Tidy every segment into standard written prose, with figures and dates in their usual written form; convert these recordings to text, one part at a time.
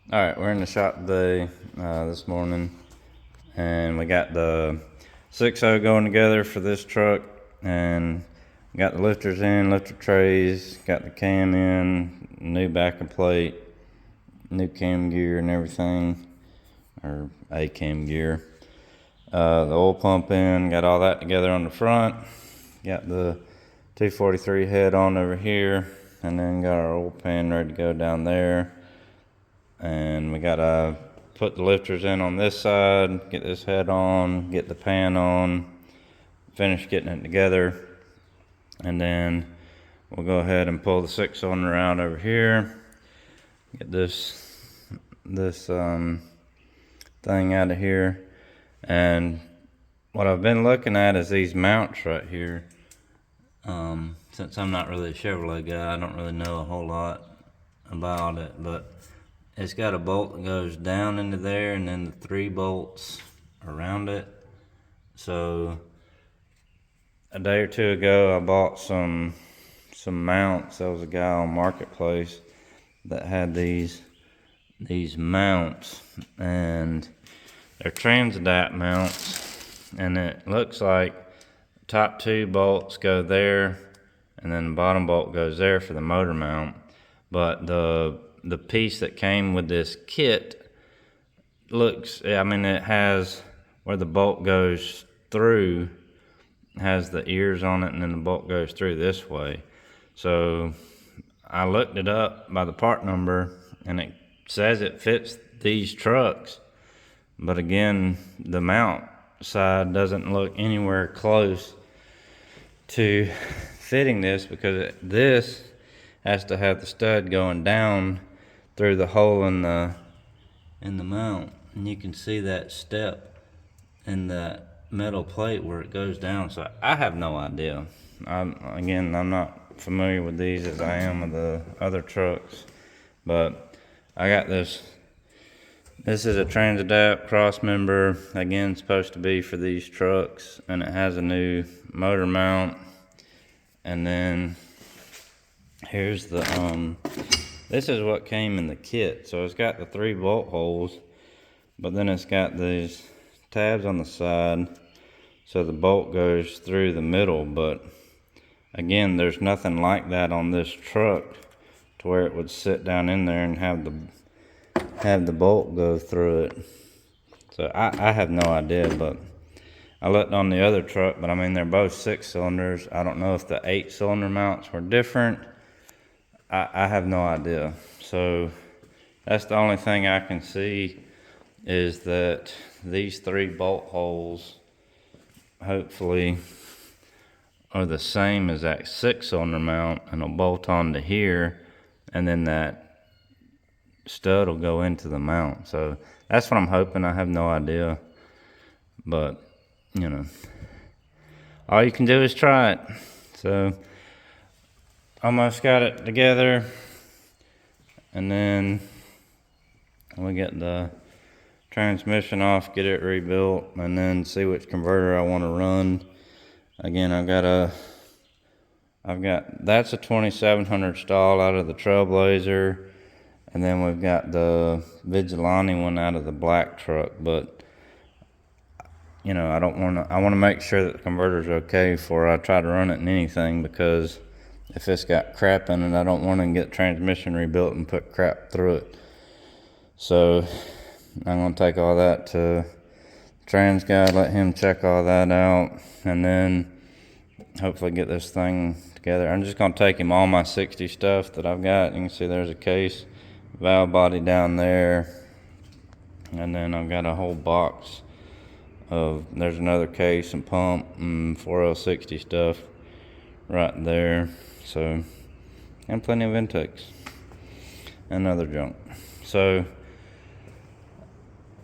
All right, we're in the shop today, this morning, and we got the 6.0 going together for this truck, and got the lifters in, lifter trays, got the cam in, new backer plate, new cam gear and everything, or a cam gear. The oil pump in, got all that together on the front, got the 243 head on over here, and then got our oil pan ready to go down there. And we gotta put the lifters in on this side, get this head on, get the pan on, finish getting it together, and then we'll go ahead and pull the 6-cylinder out over here, get this thing out of here. And what I've been looking at is these mounts right here. Since I'm not really a Chevrolet guy, I don't really know a whole lot about it, but it's got a bolt that goes down into there and then the 3 bolts around it. So a day or 2 ago I bought some mounts. There was a guy on Marketplace that had these mounts, and they're TransAdapt mounts, and it looks like the top 2 bolts go there and then the bottom bolt goes there for the motor mount. But the piece that came with this kit looks, I mean, it has where the bolt goes through, has the ears on it, and then the bolt goes through this way. So I looked it up by the part number, and it says it fits these trucks, but again, the mount side doesn't look anywhere close to fitting this, because this has to have the stud going down through the hole in the mount, and you can see that step in that metal plate where it goes down. So I have no idea. I'm not familiar with these as I am with the other trucks, but I got this. This is a TransAdapt cross member, again supposed to be for these trucks, and it has a new motor mount. And then here's the this is what came in the kit. So it's got the 3 bolt holes, but then it's got these tabs on the side so the bolt goes through the middle. But again, there's nothing like that on this truck to where it would sit down in there and have the bolt go through it. So I have no idea, but I looked on the other truck, but I mean, they're both 6 cylinders. I don't know if the 8-cylinder mounts were different. I have no idea. So that's the only thing I can see, is that these 3 bolt holes hopefully are the same as that 6-cylinder mount, and will bolt onto here, and then that stud will go into the mount. So that's what I'm hoping. I have no idea, but you know, all you can do is try it. So almost got it together, and then we get the transmission off, get it rebuilt, and then see which converter I want to run. Again, I've got that's a 2700 stall out of the Trailblazer, and then we've got the Vigilante one out of the black truck. But you know, I want to make sure that the converter's okay before I try to run it in anything, because if it's got crap in it, I don't want to get transmission rebuilt and put crap through it. So I'm going to take all that to the trans guy, let him check all that out, and then hopefully get this thing together. I'm just going to take him all my 60 stuff that I've got. You can see there's a case, valve body down there, and then I've got a whole box of, there's another case and pump and 4L60 stuff right there. So, and plenty of intakes and other junk. So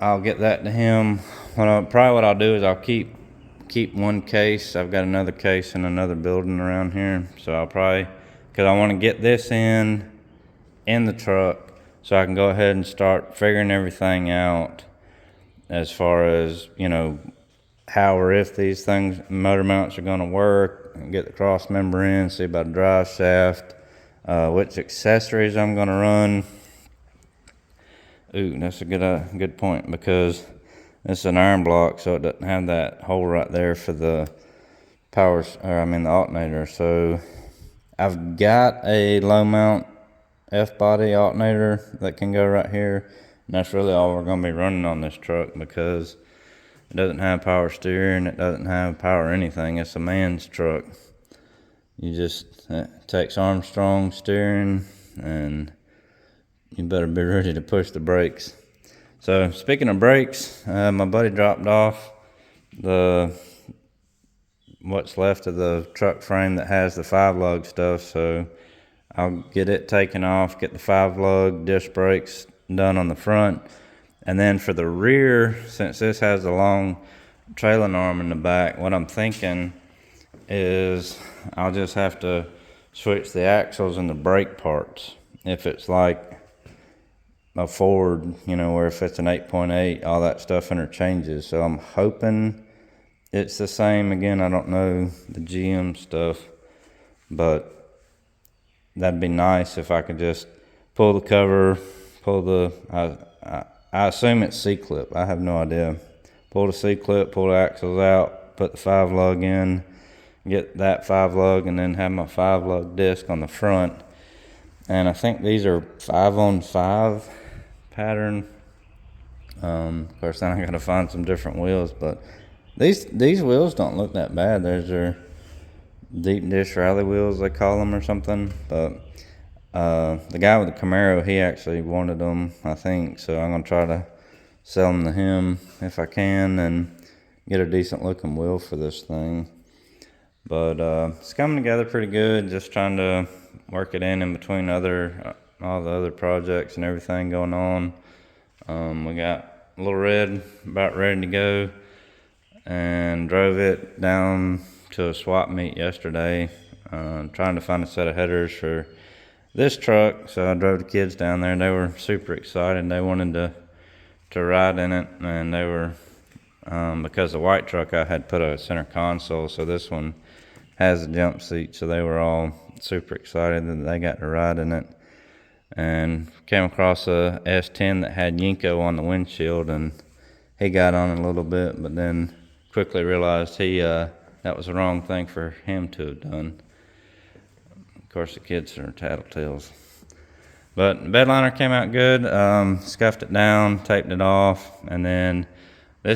I'll get that to him. Probably what I'll do is I'll keep one case. I've got another case in another building around here, so I'll probably, because I want to get this in the truck so I can go ahead and start figuring everything out as far as, you know, how or if these things, motor mounts, are going to work, and get the cross member in, see about a drive shaft, which accessories I'm going to run, Ooh, that's a good point, because it's an iron block, so it doesn't have that hole right there for the the alternator. So I've got a low mount F-body alternator that can go right here, and that's really all we're going to be running on this truck, because it doesn't have power steering, it doesn't have power anything. It's a man's truck. It takes Armstrong steering, and you better be ready to push the brakes. So speaking of brakes, my buddy dropped off what's left of the truck frame that has the 5-lug stuff, so I'll get it taken off, get the 5-lug disc brakes done on the front, and then for the rear, since this has a long trailing arm in the back, what I'm thinking is I'll just have to switch the axles and the brake parts. If it's like a Ford, where if it's an 8.8, all that stuff interchanges. So I'm hoping it's the same. Again, I don't know the GM stuff, but that'd be nice if I could just pull the cover, I assume it's C-clip. I have no idea. Pull the C-clip, pull the axles out, put the 5-lug in, get that 5-lug, and then have my 5-lug disc on the front. And I think these are 5-on-5 pattern. Of course, then I gotta find some different wheels, but these wheels don't look that bad. There's their deep dish rally wheels, they call them, or something. But the guy with the Camaro, he actually wanted them, I think, so I'm gonna try to sell them to him if I can and get a decent looking wheel for this thing. But it's coming together pretty good. Just trying to work it in between all the other projects and everything going on. We got Little Red about ready to go, and drove it down to a swap meet yesterday, trying to find a set of headers for this truck. So I drove the kids down there. They were super excited. They wanted to ride in it, and they were because the white truck I had put a center console, so this one has a jump seat, so they were all super excited that they got to ride in it. And came across a S-10 that had Yinko on the windshield, and he got on it a little bit, but then quickly realized that was the wrong thing for him to have done. Of course, the kids are tattletales. But the bed liner came out good. Scuffed it down, taped it off, and then I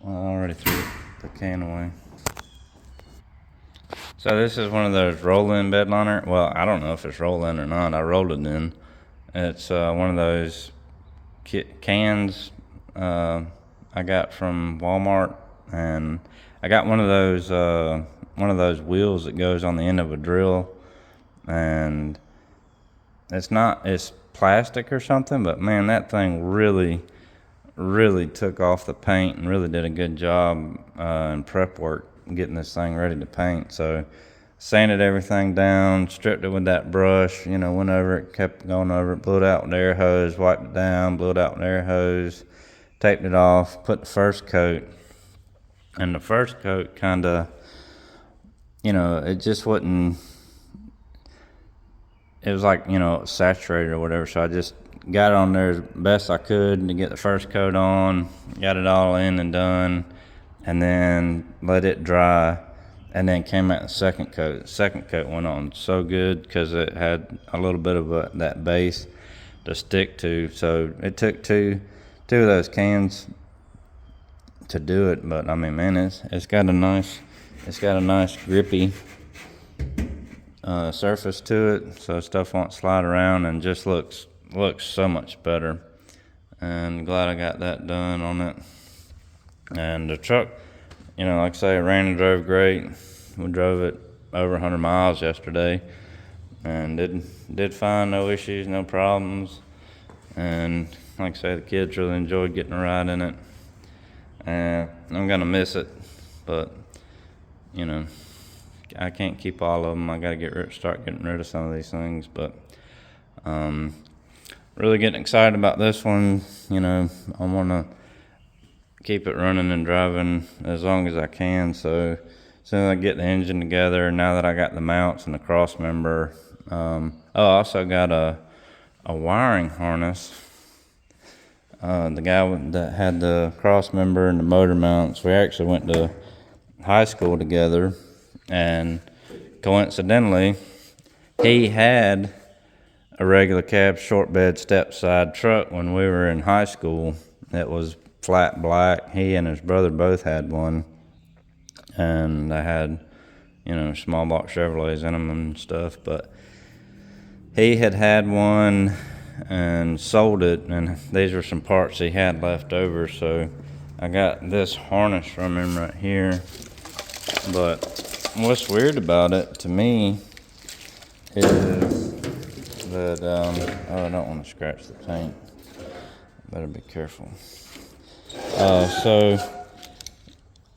already threw the can away. So this is one of those roll-in bed liner. Well, I don't know if it's roll-in or not. I rolled it in. It's one of those cans I got from Walmart, and I got one of those wheels that goes on the end of a drill, and it's plastic or something, but man, that thing really took off the paint and really did a good job in prep work getting this thing ready to paint. So sanded everything down, stripped it with that brush, went over it, kept going over it, blew it out with air hose, wiped it down, blew it out with air hose, taped it off, put the first coat. And the first coat kind of, it just wasn't, it was like, saturated or whatever. So I just got it on there as best I could to get the first coat on, got it all in and done, and then let it dry, and then came out the second coat. The second coat went on so good because it had a little bit of that base to stick to. So it took two of those cans to do it, but I mean, man, it's got a nice grippy surface to it, so stuff won't slide around, and just looks so much better. And glad I got that done on it. And the truck, like I say, it ran and drove great. We drove it over 100 miles yesterday, and did fine, no issues, no problems. And like I say, the kids really enjoyed getting a ride in it. And I'm gonna miss it, but I can't keep all of them. I gotta start getting rid of some of these things, but really getting excited about this one. I want to keep it running and driving as long as I can. So as soon as I get the engine together, now that I got the mounts and the cross member, I also got a a wiring harness. The guy that had the cross member and the motor mounts, we actually went to high school together, and coincidentally, he had a regular cab short bed step side truck when we were in high school. It was flat black. He and his brother both had one, and they had, small block Chevrolets in them and stuff, but he had one and sold it, and these were some parts he had left over, so I got this harness from him right here. But what's weird about it to me is that, oh, I don't want to scratch the paint. Better be careful. So,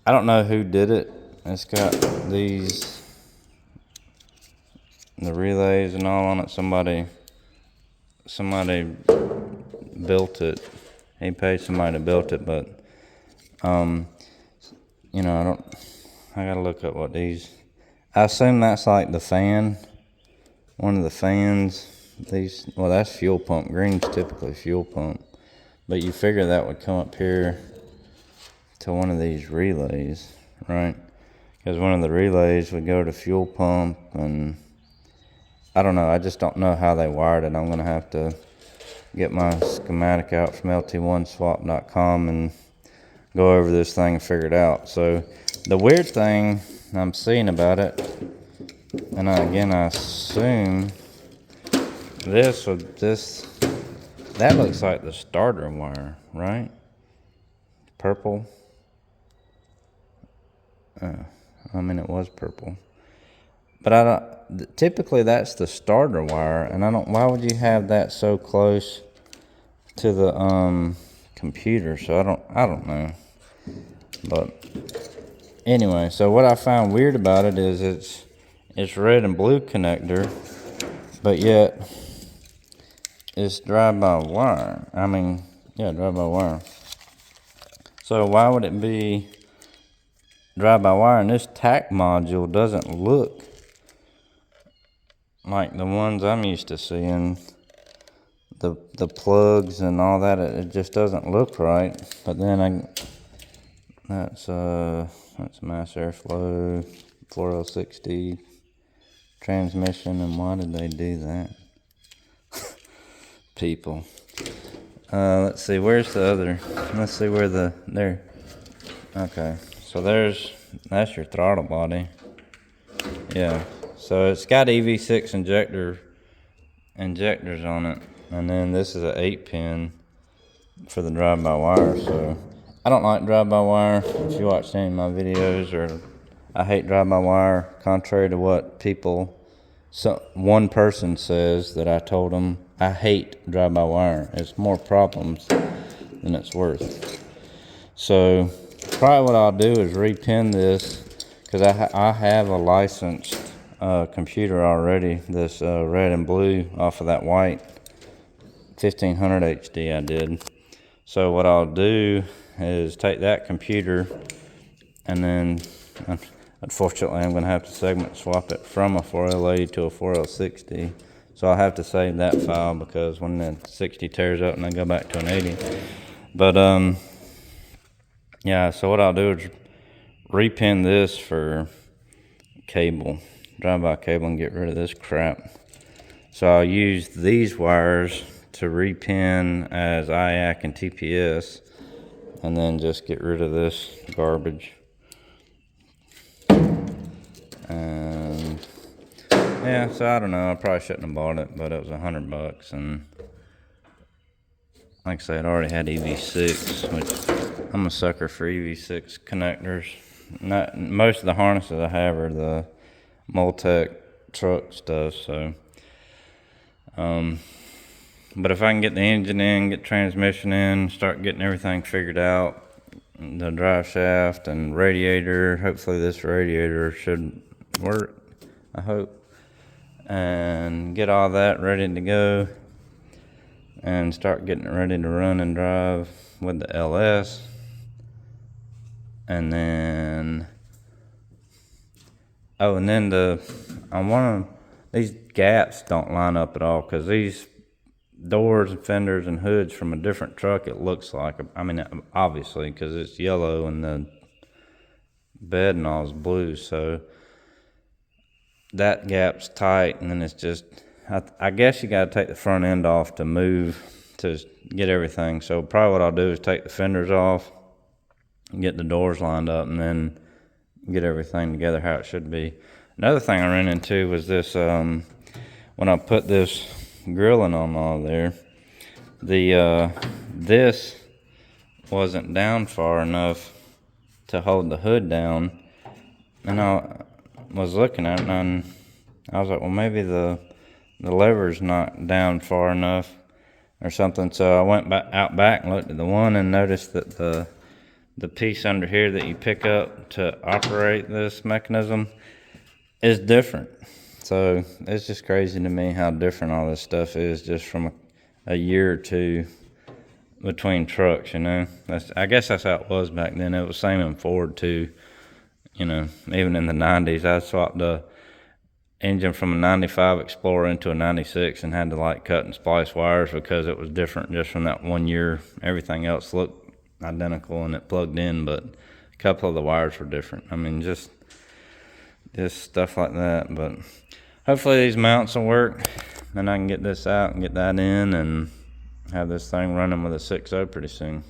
I don't know who did it. It's got the relays and all on it. Somebody built it. He paid somebody to build it, but, I gotta look up what these, I assume that's like the fan, one of the fans. Well, that's fuel pump. Green's typically fuel pump, but you figure that would come up here to one of these relays, right? Because one of the relays would go to fuel pump, and I don't know. I just don't know how they wired it. I'm gonna have to get my schematic out from lt1swap.com and go over this thing and figure it out. So the weird thing I'm seeing about it, and I assume that looks like the starter wire, right? Purple. It was purple, but typically that's the starter wire, and why would you have that so close to the computer? So I don't know. But anyway, so what I found weird about it is it's red and blue connector, but yet it's drive-by-wire. Drive-by-wire. So why would it be drive-by-wire? And this TAC module doesn't look like the ones I'm used to seeing. The plugs and all that, it just doesn't look right. But then that's mass airflow, 4L60 transmission, and why did they do that? People. Let's see, where's the other? Let's see where there. Okay, so that's your throttle body. Yeah, so it's got EV6 injectors on it, and then this is an 8-pin for the drive-by-wire. So I don't like drive-by-wire. If you watch any of my videos, I hate drive-by-wire, contrary to what one person says that I told them. I hate drive-by-wire. It's more problems than it's worth. So probably what I'll do is repin this, because I have a licensed computer already, this red and blue off of that white 1500 HD I did. So what I'll do is take that computer, and then unfortunately I'm going to have to segment swap it from a 4L80 to a 4L60. So I'll have to save that file, because when the 60 tears up and I go back to an 80. But yeah, so what I'll do is repin this for cable, drive-by cable, and get rid of this crap. So I'll use these wires to repin as IAC and TPS, and then just get rid of this garbage. And yeah, so I don't know, I probably shouldn't have bought it, but it was $100, and like I said, it already had EV6, which I'm a sucker for EV6 connectors. Most of the harnesses I have are the Multec truck stuff, so but if I can get the engine in, get transmission in, start getting everything figured out, the drive shaft and radiator, hopefully this radiator should work, I hope, and get all that ready to go, and start getting it ready to run and drive with the LS. And then these gaps don't line up at all, because doors and fenders and hoods from a different truck, it looks like. I mean, obviously, because it's yellow and the bed and all is blue, so that gap's tight, and then it's just, I guess you got to take the front end off to move, to get everything. So probably what I'll do is take the fenders off, get the doors lined up, and then get everything together how it should be. Another thing I ran into was this, when I put this grilling on all there, this wasn't down far enough to hold the hood down, and I was looking at it, and I was like, well, maybe the lever's not down far enough or something. So I went out back and looked at the one and noticed that the piece under here that you pick up to operate this mechanism is different. So it's just crazy to me how different all this stuff is just from a year or two between trucks, you know. I guess that's how it was back then. It was same in Ford too. You know, even in the 90s, I swapped the engine from a 95 Explorer into a 96 and had to like cut and splice wires because it was different just from that 1 year. Everything else looked identical and it plugged in, but a couple of the wires were different. I mean, just stuff like that. But hopefully these mounts will work, and I can get this out and get that in and have this thing running with a 6.0 pretty soon.